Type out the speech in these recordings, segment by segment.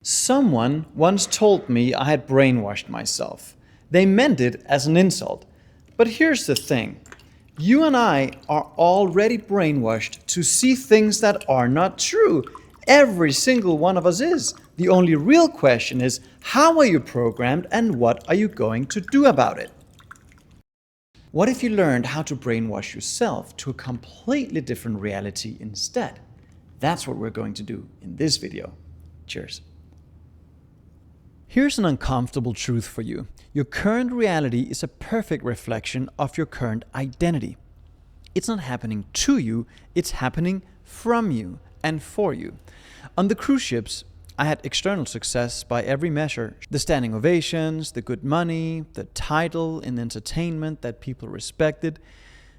Someone once told me I had brainwashed myself. They meant it as an insult. But here's the thing. You and I are already brainwashed to see things that are not true. Every single one of us is. The only real question is, how are you programmed and what are you going to do about it? What if you learned how to brainwash yourself to a completely different reality instead? That's what we're going to do in this video. Cheers. Here's an uncomfortable truth for you. Your current reality is a perfect reflection of your current identity. It's not happening to you, it's happening from you and for you. On the cruise ships, I had external success by every measure. The standing ovations, the good money, the title in entertainment that people respected.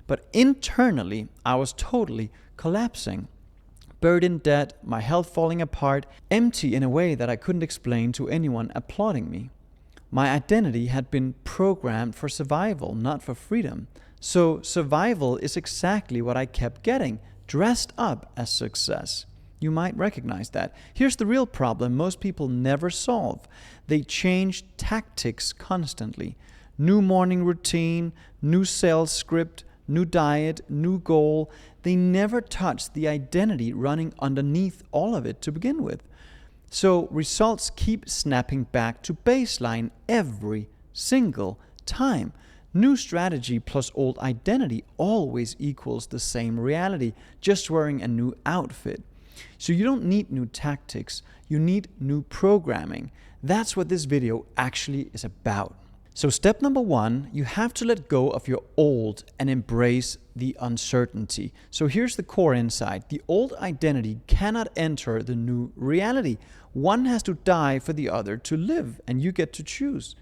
But internally, I was totally collapsing. Buried in debt, my health falling apart, empty in a way that I couldn't explain to anyone applauding me. My identity had been programmed for survival, not for freedom. So survival is exactly what I kept getting, dressed up as success. You might recognize that. Here's the real problem most people never solve. They change tactics constantly. New morning routine, new sales script, new diet, new goal. They never touch the identity running underneath all of it to begin with. So results keep snapping back to baseline every single time. New strategy plus old identity always equals the same reality, just wearing a new outfit. So you don't need new tactics, you need new programming. That's what this video actually is about. So step number 1, you have to let go of your old and embrace the uncertainty. So here's the core insight. The old identity cannot enter the new reality. One has to die for the other to live, and you get to choose.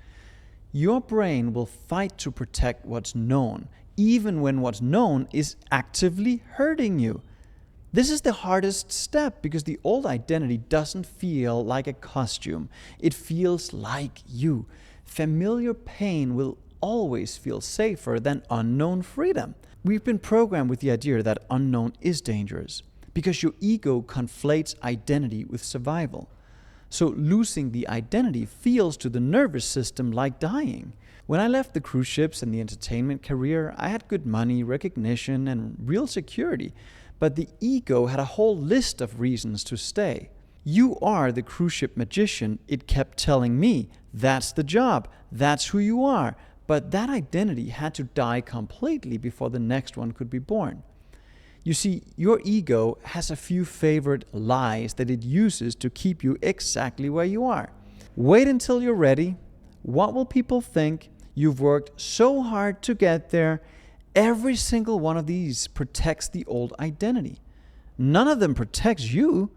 Your brain will fight to protect what's known, even when what's known is actively hurting you. This is the hardest step because the old identity doesn't feel like a costume. It feels like you. Familiar pain will always feel safer than unknown freedom. We've been programmed with the idea that unknown is dangerous because your ego conflates identity with survival. So losing the identity feels to the nervous system like dying. When I left the cruise ships and the entertainment career, I had good money, recognition, and real security. But the ego had a whole list of reasons to stay. You are the cruise ship magician, it kept telling me. That's the job. That's who you are. But that identity had to die completely before the next one could be born. You see, your ego has a few favorite lies that it uses to keep you exactly where you are. Wait until you're ready. What will people think? You've worked so hard to get there. Every single one of these protects the old identity. None of them protects you.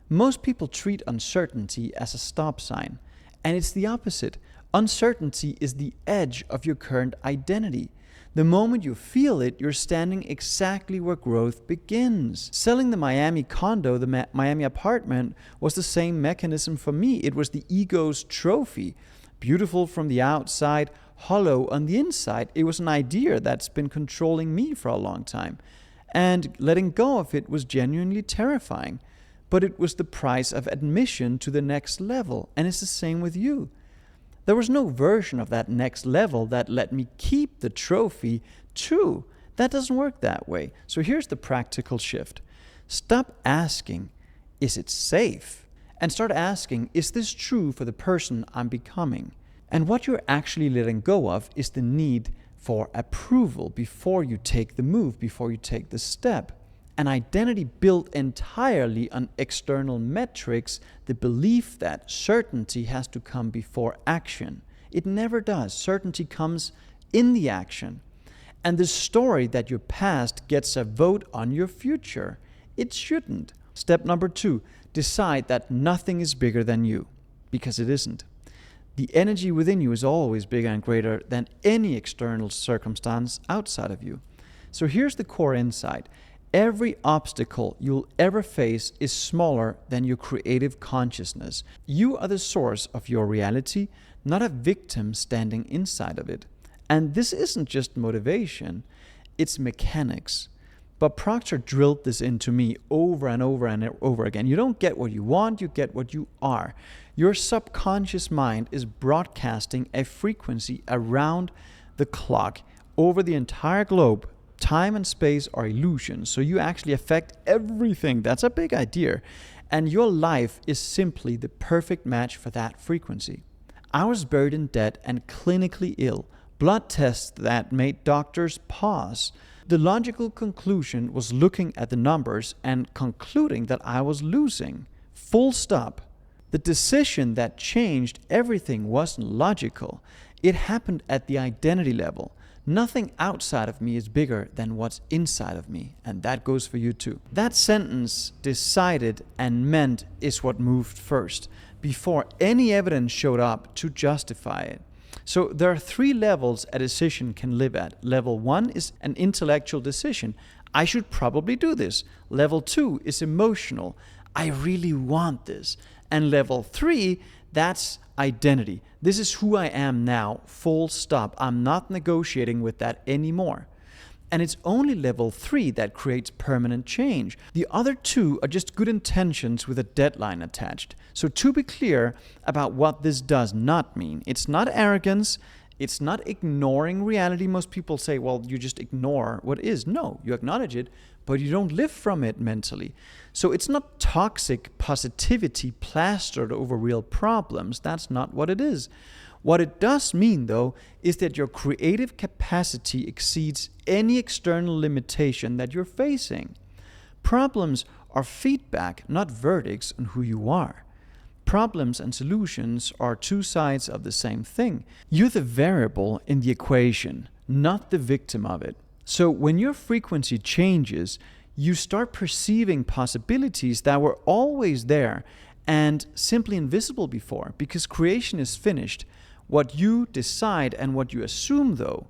Most people treat uncertainty as a stop sign, and it's the opposite. Uncertainty is the edge of your current identity. The moment you feel it, you're standing exactly where growth begins. Selling the Miami condo, the Miami apartment, was the same mechanism for me. It was the ego's trophy. Beautiful from the outside, hollow on the inside. It was an idea that's been controlling me for a long time. And letting go of it was genuinely terrifying. But it was the price of admission to the next level. And it's the same with you. There was no version of that next level that let me keep the trophy too. That doesn't work that way. So here's the practical shift. Stop asking, is it safe? And start asking, is this true for the person I'm becoming? And what you're actually letting go of is the need for approval before you take the move, before you take the step. An identity built entirely on external metrics, the belief that certainty has to come before action. It never does. Certainty comes in the action. And the story that your past gets a vote on your future. It shouldn't. Step number 2, decide that nothing is bigger than you, because it isn't. The energy within you is always bigger and greater than any external circumstance outside of you. So here's the core insight. Every obstacle you'll ever face is smaller than your creative consciousness. You are the source of your reality, not a victim standing inside of it. And this isn't just motivation, it's mechanics. But Proctor drilled this into me over and over and over again. You don't get what you want, you get what you are. Your subconscious mind is broadcasting a frequency around the clock over the entire globe. Time and space are illusions, so you actually affect everything. That's a big idea. And your life is simply the perfect match for that frequency. I was buried in debt and clinically ill. Blood tests that made doctors pause. The logical conclusion was looking at the numbers and concluding that I was losing. Full stop. The decision that changed everything wasn't logical. It happened at the identity level. Nothing outside of me is bigger than what's inside of me, and that goes for you too. That sentence, decided and meant, is what moved first, before any evidence showed up to justify it. So there are 3 levels a decision can live at. Level 1 is an intellectual decision. I should probably do this. Level 2 is emotional. I really want this. And level 3, that's identity. This is who I am now, full stop. I'm not negotiating with that anymore. And it's only level 3 that creates permanent change. The other 2 are just good intentions with a deadline attached. So to be clear about what this does not mean, it's not arrogance, it's not ignoring reality. Most people say, well, you just ignore what is. No, you acknowledge it, but you don't live from it mentally. So it's not toxic positivity plastered over real problems. That's not what it is. What it does mean, though, is that your creative capacity exceeds any external limitation that you're facing. Problems are feedback, not verdicts on who you are. Problems and solutions are 2 sides of the same thing. You're the variable in the equation, not the victim of it. So when your frequency changes, you start perceiving possibilities that were always there and simply invisible before, because creation is finished. What you decide and what you assume, though,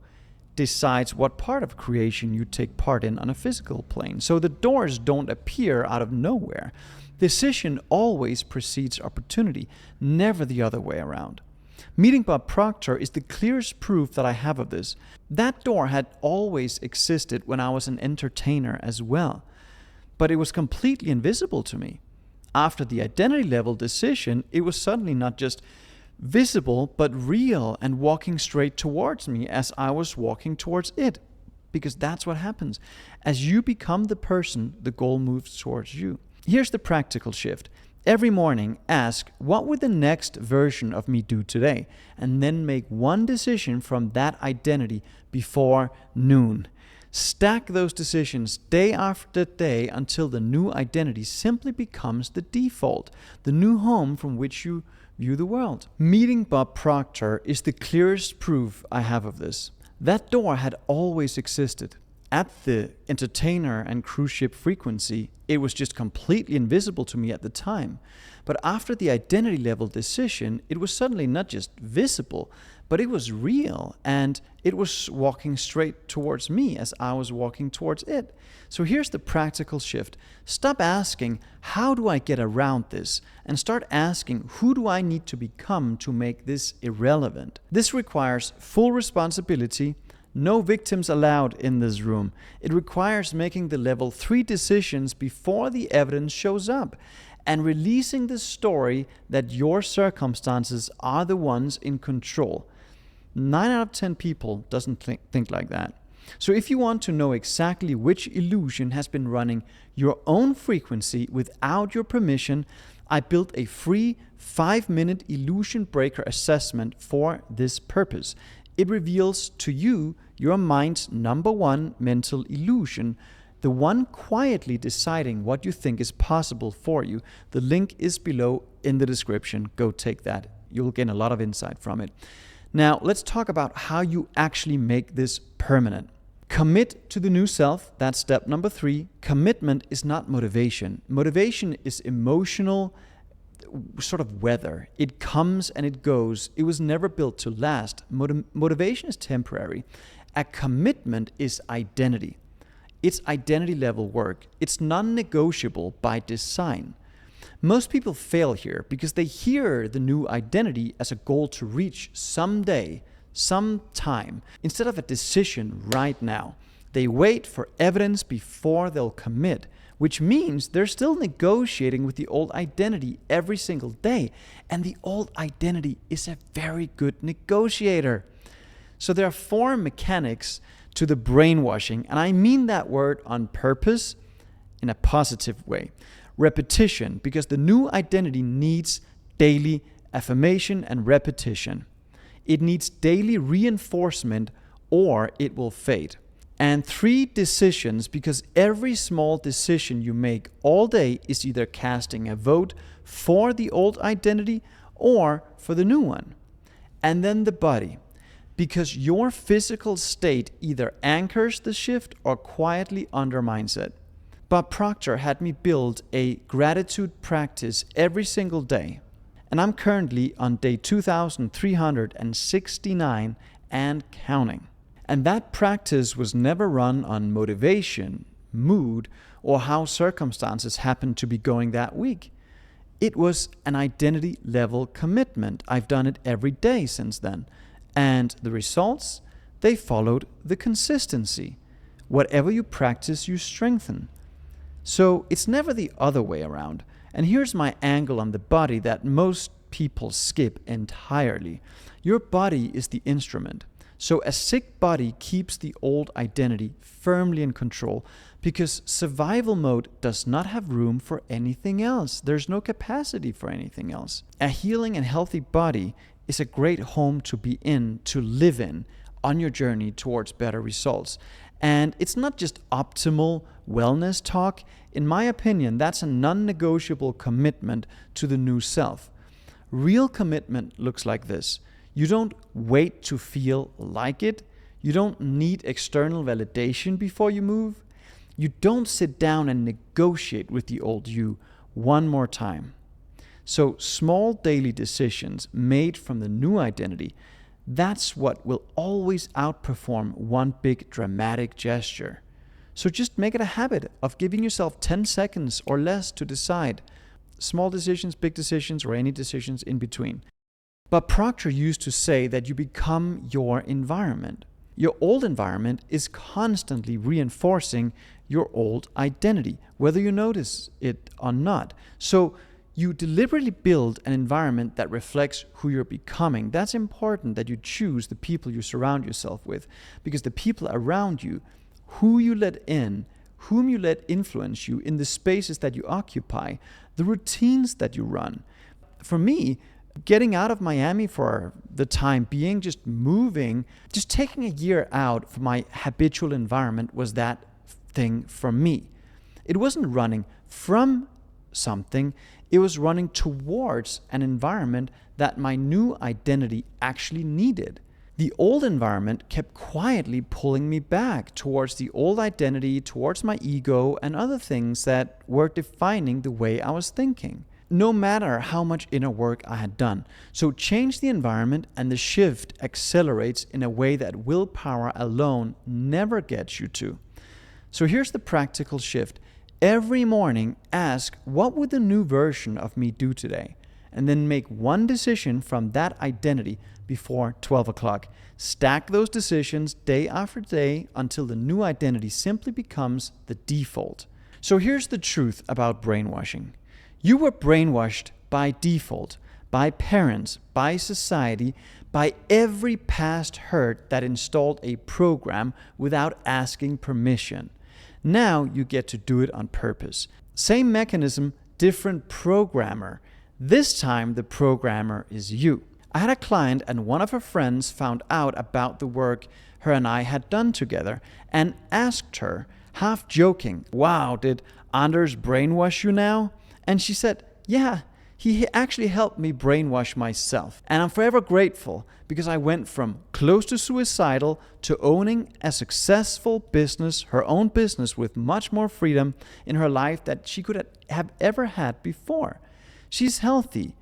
decides what part of creation you take part in on a physical plane. So the doors don't appear out of nowhere. Decision always precedes opportunity, never the other way around. Meeting Bob Proctor is the clearest proof that I have of this. That door had always existed when I was an entertainer as well, but it was completely invisible to me. After the identity level decision, it was suddenly not just visible, but real and walking straight towards me as I was walking towards it. Because that's what happens. As you become the person, the goal moves towards you. Here's the practical shift. Every morning, ask, what would the next version of me do today? And then make one decision from that identity before noon. Stack those decisions day after day until the new identity simply becomes the default, the new home from which you view the world. Meeting Bob Proctor is the clearest proof I have of this. That door had always existed. At the entertainer and cruise ship frequency, it was just completely invisible to me at the time. But after the identity level decision, it was suddenly not just visible, but it was real, and it was walking straight towards me as I was walking towards it. So here's the practical shift. Stop asking, how do I get around this? And start asking, who do I need to become to make this irrelevant? This requires full responsibility. No victims allowed in this room. It requires making the level 3 decisions before the evidence shows up and releasing the story that your circumstances are the ones in control. 9 out of 10 people doesn't think like that. So if you want to know exactly which illusion has been running your own frequency without your permission, I built a free 5-minute illusion breaker assessment for this purpose. It reveals to you your mind's number 1 mental illusion, the one quietly deciding what you think is possible for you. The link is below in the description. Go take that. You'll gain a lot of insight from it. Now, let's talk about how you actually make this permanent. Commit to the new self. That's step number 3. Commitment is not motivation. Motivation is emotional sort of weather. It comes and it goes. It was never built to last. Motivation is temporary. A commitment is identity. It's identity level work. It's non-negotiable by design. Most people fail here because they hear the new identity as a goal to reach someday, sometime, instead of a decision right now. They wait for evidence before they'll commit, which means they're still negotiating with the old identity every single day. And the old identity is a very good negotiator. So there are 4 mechanics to the brainwashing, and I mean that word on purpose in a positive way. Repetition, because the new identity needs daily affirmation and repetition. It needs daily reinforcement or it will fade. And 3 decisions, because every small decision you make all day is either casting a vote for the old identity or for the new one. And then the body, because your physical state either anchors the shift or quietly undermines it. Bob Proctor had me build a gratitude practice every single day. And I'm currently on day 2369 and counting. And that practice was never run on motivation, mood, or how circumstances happened to be going that week. It was an identity level commitment. I've done it every day since then. And the results, they followed the consistency. Whatever you practice, you strengthen. So it's never the other way around. And here's my angle on the body that most people skip entirely. Your body is the instrument. So a sick body keeps the old identity firmly in control because survival mode does not have room for anything else. There's no capacity for anything else. A healing and healthy body is a great home to be in, to live in, on your journey towards better results. And it's not just optimal wellness talk. In my opinion, that's a non-negotiable commitment to the new self. Real commitment looks like this. You don't wait to feel like it. You don't need external validation before you move. You don't sit down and negotiate with the old you one more time. So small daily decisions made from the new identity, that's what will always outperform one big dramatic gesture. So just make it a habit of giving yourself 10 seconds or less to decide. Small decisions, big decisions, or any decisions in between. But Proctor used to say that you become your environment. Your old environment is constantly reinforcing your old identity, whether you notice it or not. So you deliberately build an environment that reflects who you're becoming. That's important that you choose the people you surround yourself with, because the people around you, who you let in, whom you let influence you in the spaces that you occupy, the routines that you run. For me, getting out of Miami for the time being, just moving, just taking a year out from my habitual environment was that thing for me. It wasn't running from something, it was running towards an environment that my new identity actually needed. The old environment kept quietly pulling me back towards the old identity, towards my ego and other things that were defining the way I was thinking, no matter how much inner work I had done. So change the environment and the shift accelerates in a way that willpower alone never gets you to. So here's the practical shift. Every morning, ask, what would the new version of me do today? And then make one decision from that identity before 12 o'clock. Stack those decisions day after day until the new identity simply becomes the default. So here's the truth about brainwashing. You were brainwashed by default, by parents, by society, by every past hurt that installed a program without asking permission. Now you get to do it on purpose. Same mechanism, different programmer. This time the programmer is you. I had a client and one of her friends found out about the work her and I had done together and asked her, half joking, "Wow, did Anders brainwash you now?" And she said, "Yeah, he actually helped me brainwash myself." And I'm forever grateful because I went from close to suicidal to owning a successful business, her own business with much more freedom in her life that she could have ever had before. She's healthy.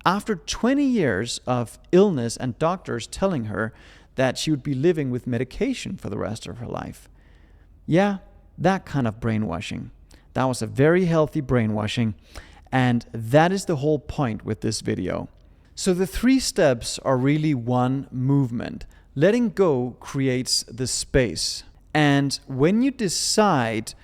After 20 years of illness and doctors telling her that she would be living with medication for the rest of her life. Yeah, that kind of brainwashing. That was a very healthy brainwashing. And that is the whole point with this video. So the 3 steps are really one movement. Letting go creates the space. And when you decide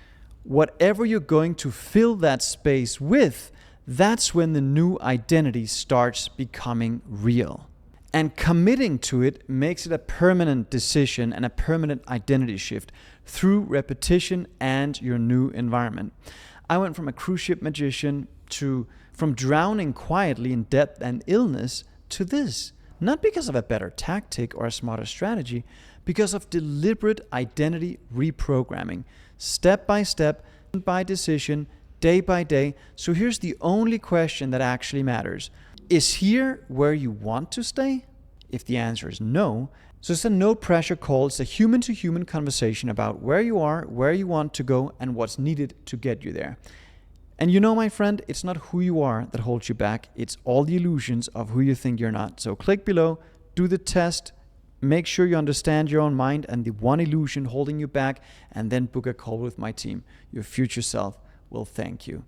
whatever you're going to fill that space with, that's when the new identity starts becoming real. And committing to it makes it a permanent decision and a permanent identity shift through repetition and your new environment. I went from a cruise ship magician from drowning quietly in debt and illness to this. Not because of a better tactic or a smarter strategy, because of deliberate identity reprogramming, step by step, by decision, day by day. So here's the only question that actually matters. Is here where you want to stay? If the answer is no, so it's a no pressure call. It's a human to human conversation about where you are, where you want to go, and what's needed to get you there. And you know, my friend, it's not who you are that holds you back. It's all the illusions of who you think you're not. So click below, do the test, make sure you understand your own mind and the one illusion holding you back, and then book a call with my team. Your future self will thank you.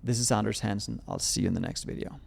This is Anders Hansen. I'll see you in the next video.